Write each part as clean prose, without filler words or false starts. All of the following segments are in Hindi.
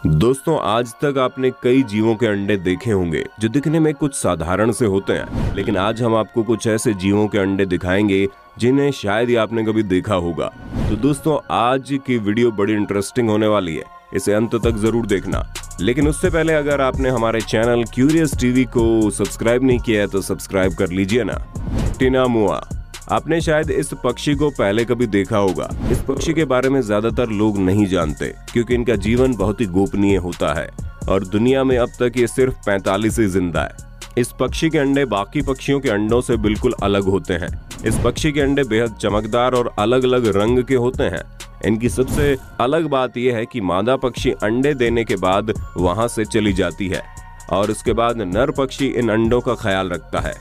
दोस्तों, आज तक आपने कई जीवों के अंडे देखे होंगे जो दिखने में कुछ साधारण से होते हैं, लेकिन आज हम आपको कुछ ऐसे जीवों के अंडे दिखाएंगे जिन्हें शायद ही आपने कभी देखा होगा। तो दोस्तों, आज की वीडियो बड़ी इंटरेस्टिंग होने वाली है, इसे अंत तक जरूर देखना। लेकिन उससे पहले अगर आपने हमारे चैनल क्यूरियस टीवी को सब्सक्राइब नहीं किया है तो सब्सक्राइब कर लीजिए ना। टिनामुआ, आपने शायद इस पक्षी को पहले कभी देखा होगा। इस पक्षी के बारे में ज्यादातर लोग नहीं जानते क्योंकि इनका जीवन बहुत ही गोपनीय होता है और दुनिया में अब तक ये सिर्फ 45 ही जिंदा है। इस पक्षी के अंडे बाकी पक्षियों के अंडों से बिल्कुल अलग होते हैं। इस पक्षी के अंडे बेहद चमकदार और अलग अलग रंग के होते हैं। इनकी सबसे अलग बात यह है कि मादा पक्षी अंडे देने के बाद वहां से चली जाती है और उसके बाद नर पक्षी इन अंडों का ख्याल रखता है।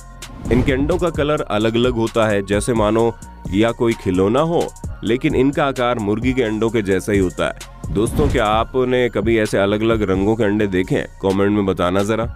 इनके अंडों का कलर अलग अलग होता है, जैसे मानो या कोई खिलौना हो, लेकिन इनका आकार मुर्गी के अंडों के जैसा ही होता है। दोस्तों, क्या आपने कभी ऐसे अलग अलग रंगों के अंडे देखे हैं? कमेंट में बताना जरा।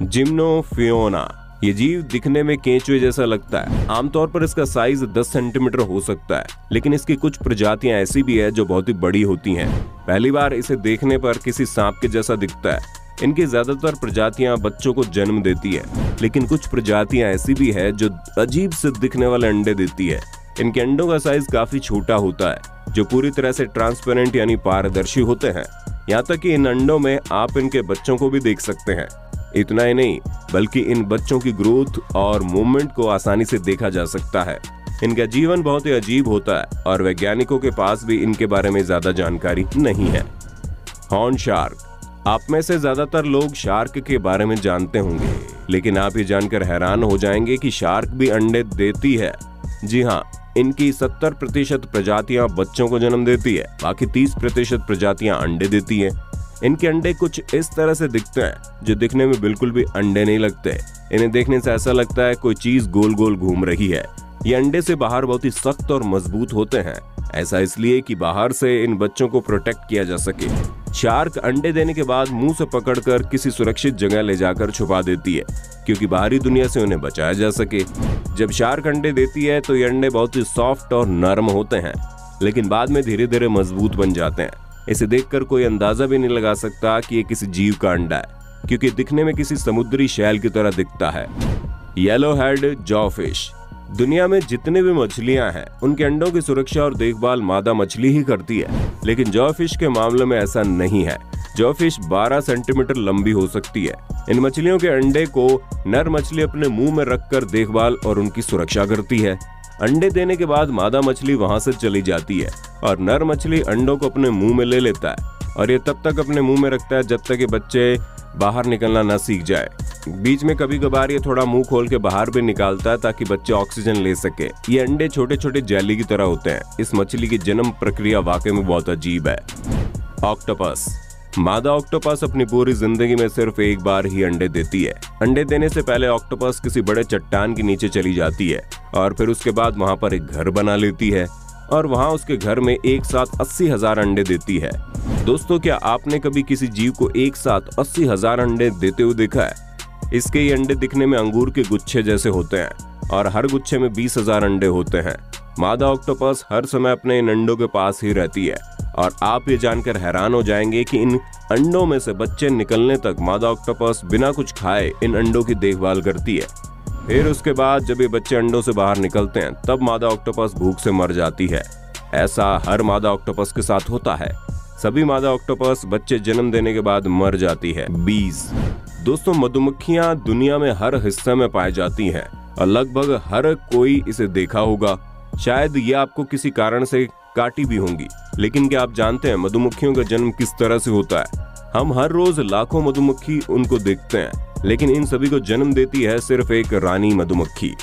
जिम्नोफियोना, ये जीव दिखने में केंचुए जैसा लगता है। आमतौर पर इसका साइज 10 सेंटीमीटर हो सकता है, लेकिन इसकी कुछ प्रजातियां ऐसी भी है जो बहुत ही बड़ी होती हैं। पहली बार इसे देखने पर किसी सांप के जैसा दिखता है। इनकी ज्यादातर प्रजातियां बच्चों को जन्म देती है, लेकिन कुछ प्रजातियां ऐसी भी है जो अजीब से दिखने वाले अंडे देती है। इनके अंडों का साइज काफी छोटा होता है, जो पूरी तरह से ट्रांसपेरेंट यानी पारदर्शी होते हैं। यहाँ तक कि इन अंडों में आप इनके बच्चों को भी देख सकते हैं। इतना ही नहीं, बल्कि इन बच्चों की ग्रोथ और मूवमेंट को आसानी से देखा जा सकता है। इनका जीवन बहुत ही अजीब होता है और वैज्ञानिकों के पास भी इनके बारे में ज्यादा जानकारी नहीं है। हॉर्न शार्क, आप में से ज्यादातर लोग शार्क के बारे में जानते होंगे, लेकिन आप ये जानकर हैरान हो जाएंगे कि शार्क भी अंडे देती है। जी हाँ, इनकी 70% प्रजातियां बच्चों को जन्म देती है, बाकी 30% प्रजातियां अंडे देती हैं। इनके अंडे कुछ इस तरह से दिखते हैं जो दिखने में बिल्कुल भी अंडे नहीं लगते। इन्हें देखने से ऐसा लगता है कोई चीज गोल गोल घूम रही है। ये अंडे से बाहर बहुत ही सख्त और मजबूत होते हैं, ऐसा इसलिए कि बाहर से इन बच्चों को प्रोटेक्ट किया जा सके। शार्क अंडे देने के बाद मुंह से पकड़कर किसी सुरक्षित जगह ले जाकर छुपा देती है, क्योंकि बाहरी दुनिया से उन्हें बचाया जा सके। जब शार्क अंडे देती है तो ये अंडे बहुत ही सॉफ्ट और नरम होते हैं, लेकिन बाद में धीरे धीरे मजबूत बन जाते हैं। इसे देखकर कोई अंदाजा भी नहीं लगा सकता कि ये किसी जीव का अंडा है, क्योंकि दिखने में किसी समुद्री शैल की तरह दिखता है। येलो हेड जॉफिश, दुनिया में जितने भी मछलियां हैं उनके अंडों की सुरक्षा और देखभाल मादा मछली ही करती है, लेकिन जॉफिश के मामले में ऐसा नहीं है। जॉफिश 12 सेंटीमीटर लंबी हो सकती है। इन मछलियों के अंडे को नर मछली अपने मुंह में रखकर देखभाल और उनकी सुरक्षा करती है। अंडे देने के बाद मादा मछली वहां से चली जाती है और नर मछली अंडों को अपने मुंह में ले लेता है और ये तब तक अपने मुंह में रखता है जब तक ये बच्चे बाहर निकलना न सीख जाए। बीच में कभी कभार ये थोड़ा मुंह खोल के बाहर भी निकालता है ताकि बच्चे ऑक्सीजन ले सके। ये अंडे छोटे छोटे जेली की तरह होते हैं। इस मछली की जन्म प्रक्रिया वाकई में बहुत अजीब है। ऑक्टोपस, मादा ऑक्टोपस अपनी पूरी जिंदगी में सिर्फ एक बार ही अंडे देती है। अंडे देने से पहले ऑक्टोपस किसी बड़े चट्टान के नीचे चली जाती है और फिर उसके बाद वहां पर एक घर बना लेती है और वहां उसके घर में एक साथ 80,000 अंडे देती है। दोस्तों, क्या आपने कभी किसी जीव को एक साथ 80,000 अंडे देते हुए देखा है? इसके ये अंडे दिखने में अंगूर के गुच्छे जैसे होते हैं और हर गुच्छे में 20,000 अंडे होते हैं। मादा ऑक्टोपस हर समय अपने इन अंडों के पास ही रहती है और आप ये जानकर हैरान हो जाएंगे कि इन अंडों में से बच्चे निकलने तक मादा ऑक्टोपस बिना कुछ खाए इन अंडों की देखभाल करती है। फिर उसके बाद जब ये बच्चे अंडों से बाहर निकलते हैं तब मादा ऑक्टोपस भूख से मर जाती है। ऐसा हर मादा ऑक्टोपस के साथ होता है। सभी मादा ऑक्टोपस बच्चे जन्म देने के बाद मर जाती है। बीज, दोस्तों, मधुमक्खियां दुनिया में हर हिस्से में पाई जाती हैं और लगभग हर कोई इसे देखा होगा। शायद ये आपको किसी कारण से काटी भी होंगी, लेकिन क्या आप जानते हैं मधुमक्खियों का जन्म किस तरह से होता है? हम हर रोज लाखों मधुमक्खी उनको देखते हैं, लेकिन इन सभी को जन्म देती है सिर्फ एक रानी मधुमक्खी।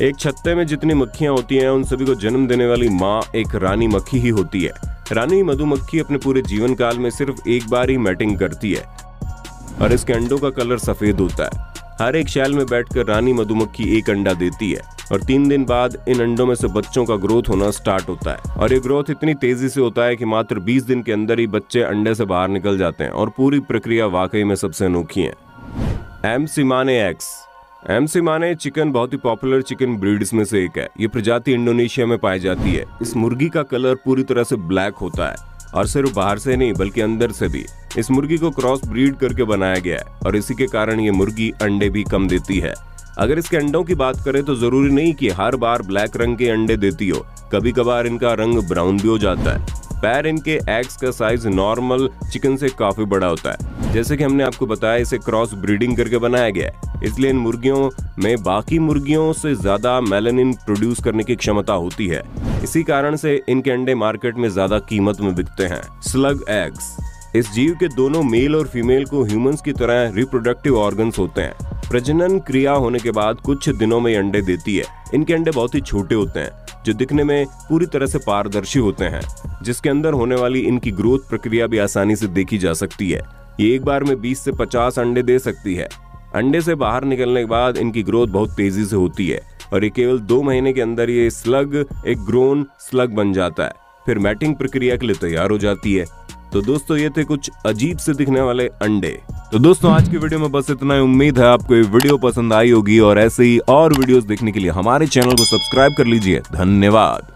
एक छत्ते में जितनी मक्खियां होती हैं उन सभी को जन्म देने वाली माँ एक रानी मक्खी ही होती है। रानी मधुमक्खी अपने पूरे जीवन काल में सिर्फ एक बार ही मैटिंग करती है और इसके अंडों का कलर सफेद होता है। हर एक शैल में बैठकर रानी मधुमक्खी एक अंडा देती है और 3 दिन बाद इन अंडों में से बच्चों का ग्रोथ होना स्टार्ट होता है और ये ग्रोथ इतनी तेजी से होता है कि मात्र 20 दिन के अंदर ही बच्चे अंडे से बाहर निकल जाते हैं और पूरी प्रक्रिया वाकई में सबसे अनोखी है। एमसिमाने एक्स, एमसिमाने चिकन बहुत ही पॉपुलर चिकन ब्रीड्स में से एक है। ये प्रजाति इंडोनेशिया में पाई जाती है। इस मुर्गी का कलर पूरी तरह से ब्लैक होता है और सिर्फ बाहर से नहीं बल्कि अंदर से भी। इस मुर्गी को क्रॉस ब्रीड करके बनाया गया है और इसी के कारण ये मुर्गी अंडे भी कम देती है। अगर इसके अंडों की बात करें तो जरूरी नहीं कि हर बार ब्लैक रंग के अंडे देती हो, कभी कभार इनका रंग ब्राउन भी हो जाता है। पैर इनके एग्स का साइज नॉर्मल चिकन से काफी बड़ा होता है। जैसे कि हमने आपको बताया, इसे क्रॉस ब्रीडिंग करके बनाया गया है, इसलिए इन मुर्गियों में बाकी मुर्गियों से ज्यादा मेलानिन प्रोड्यूस करने की क्षमता होती है। इसी कारण से इनके अंडे मार्केट में ज्यादा कीमत में बिकते हैं। स्लग एग्स, इस जीव के दोनों मेल और फीमेल को ह्यूमंस की तरह रिप्रोडक्टिव ऑर्गन्स होते हैं। प्रजनन क्रिया होने के बाद कुछ दिनों में अंडे देती है। इनके अंडे बहुत ही छोटे होते हैं जो दिखने में पूरी तरह से पारदर्शी होते हैं, जिसके अंदर होने वाली इनकी ग्रोथ प्रक्रिया भी आसानी से देखी जा सकती है। ये एक बार में 20 से 50 अंडे दे सकती है। अंडे से बाहर निकलने के बाद इनकी ग्रोथ बहुत तेजी से होती है और ये केवल 2 महीने के अंदर ये स्लग एक ग्रोन स्लग बन जाता है, फिर मैटिंग प्रक्रिया के लिए तैयार हो जाती है। तो दोस्तों ये थे कुछ अजीब से दिखने वाले अंडे। तो दोस्तों आज की वीडियो में बस इतना ही। उम्मीद है आपको ये वीडियो पसंद आई होगी और ऐसे ही और वीडियोस देखने के लिए हमारे चैनल को सब्सक्राइब कर लीजिए। धन्यवाद।